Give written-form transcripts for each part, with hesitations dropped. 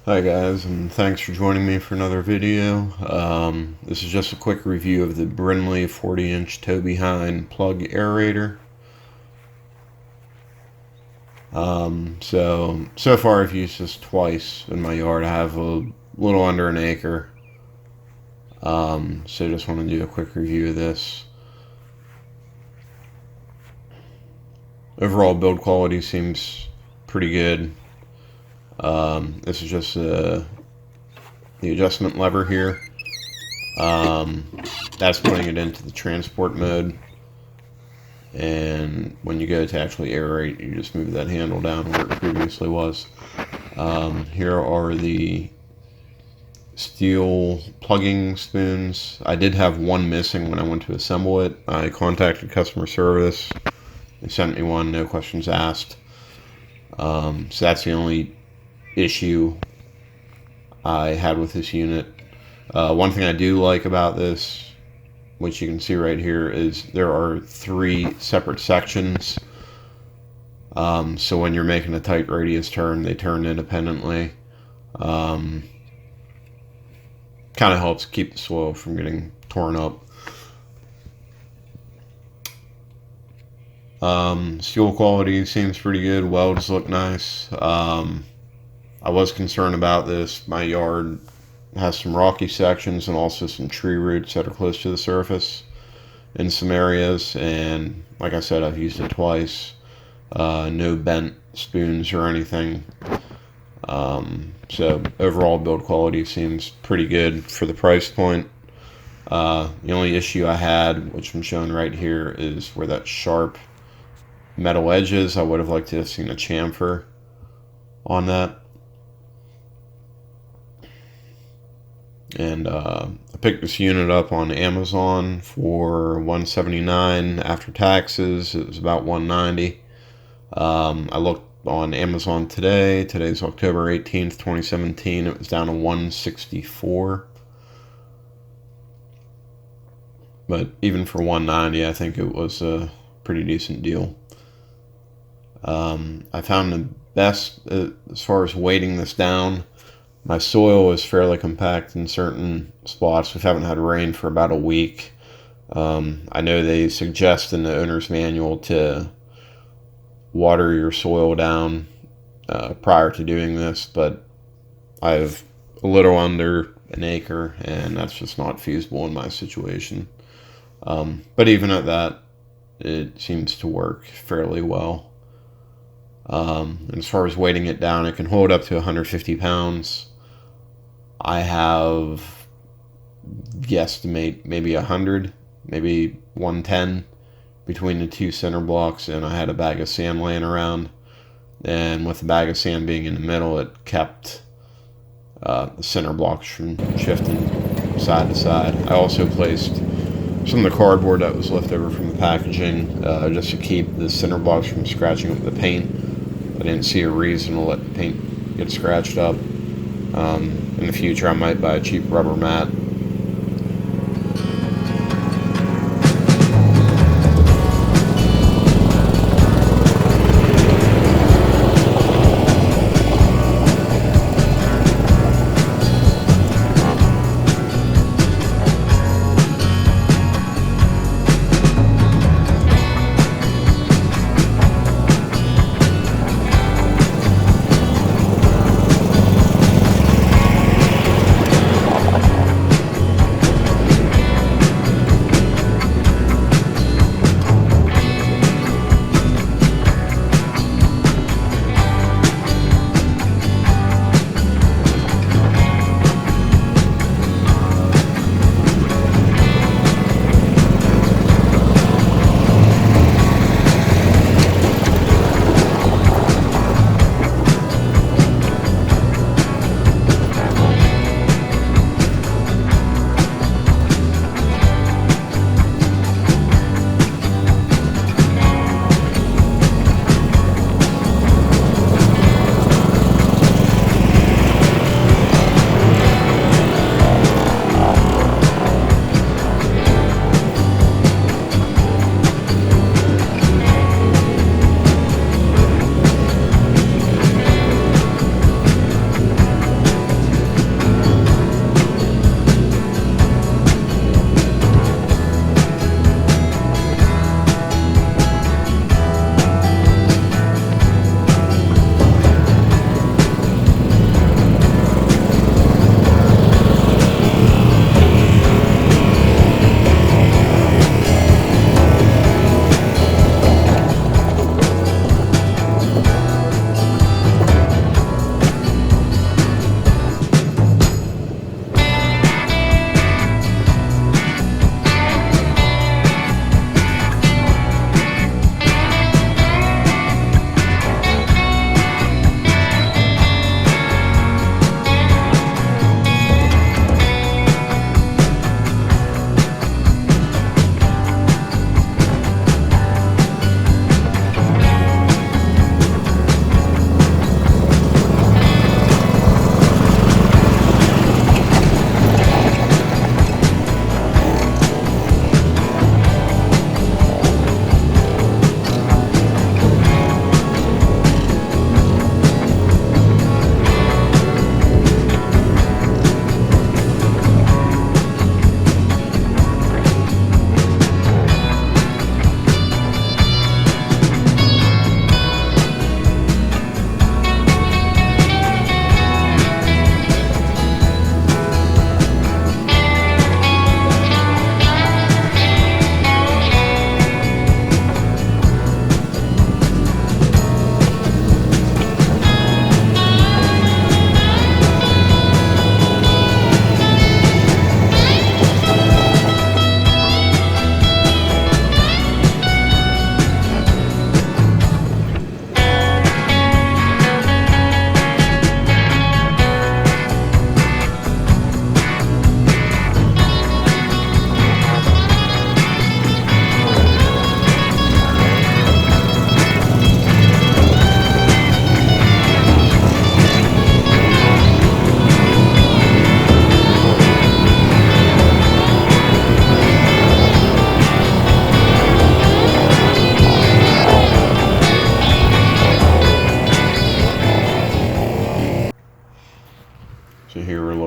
Hi guys, and thanks for joining me for another video. This is just a quick review of the Brinly 40-inch toe behind plug aerator. So far I've used this twice in my yard. I have a little under an acre. So just want to do a quick review of this. Overall build quality seems pretty good. This is just the adjustment lever here. That's putting it into the transport mode. And when you go to actually aerate, you just move that handle down where it previously was. Here are the steel plugging spoons. I did have one missing when I went to assemble it. I contacted customer service. They sent me one, no questions asked. So that's the only issue I had with this unit. One thing I do like about this, which you can see right here, is there are 3 separate sections. So when you're making a tight radius turn, they turn independently. Kind of helps keep the soil from getting torn up. Steel quality seems pretty good. Welds look nice. I was concerned about this. My yard has some rocky sections and also some tree roots that are close to the surface in some areas, and like I said, I've used it twice. No bent spoons or anything. So overall build quality seems pretty good for the price point. The only issue I had, which I'm showing right here, is where that sharp metal edge is. I would have liked to have seen a chamfer on that. And I picked this unit up on Amazon for $179 after taxes. It was about $190. I looked on Amazon today. Today's October 18th, 2017. It was down to $164. But even for $190, I think it was a pretty decent deal. I found the best as far as weighting this down. My soil is fairly compact in certain spots. We haven't had rain for about a week. I know they suggest in the owner's manual to water your soil down prior to doing this, but I have a little under an acre, and that's just not feasible in my situation. But even at that, it seems to work fairly well. And as far as weighting it down, it can hold up to 150 pounds. I have guesstimate maybe 100, maybe 110 between the 2 center blocks, and I had a bag of sand laying around, and with the bag of sand being in the middle, it kept the center blocks from shifting side to side. I also placed some of the cardboard that was left over from the packaging just to keep the center blocks from scratching up the paint. I didn't see a reason to let the paint get scratched up. In the future, I might buy a cheap rubber mat.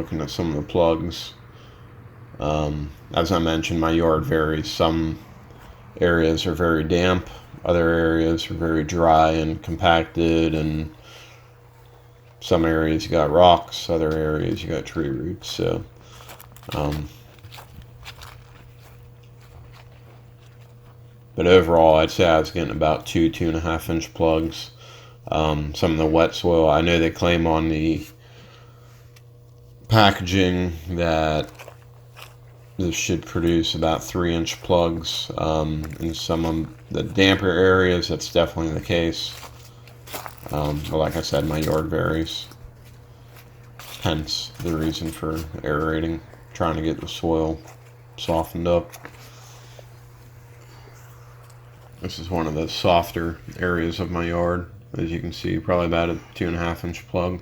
looking at some of the plugs. As I mentioned, my yard varies. Some areas are very damp, other areas are very dry and compacted, and some areas you got rocks, other areas you got tree roots. So but overall, I'd say I was getting about 2.5 inch plugs. Some of the wet soil, I know they claim on the packaging that this should produce about 3 inch plugs. In some of the damper areas, that's definitely the case. But like I said, my yard varies. Hence the reason for aerating, trying to get the soil softened up. This is one of the softer areas of my yard. As you can see, probably about a 2.5 inch plug.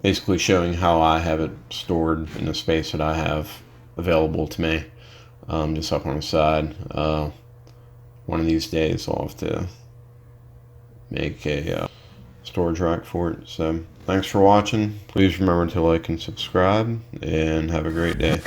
Basically showing how I have it stored in the space that I have available to me, just up on the side. One of these days I'll have to make a storage rack for it. So thanks for watching. Please remember to like and subscribe, and have a great day.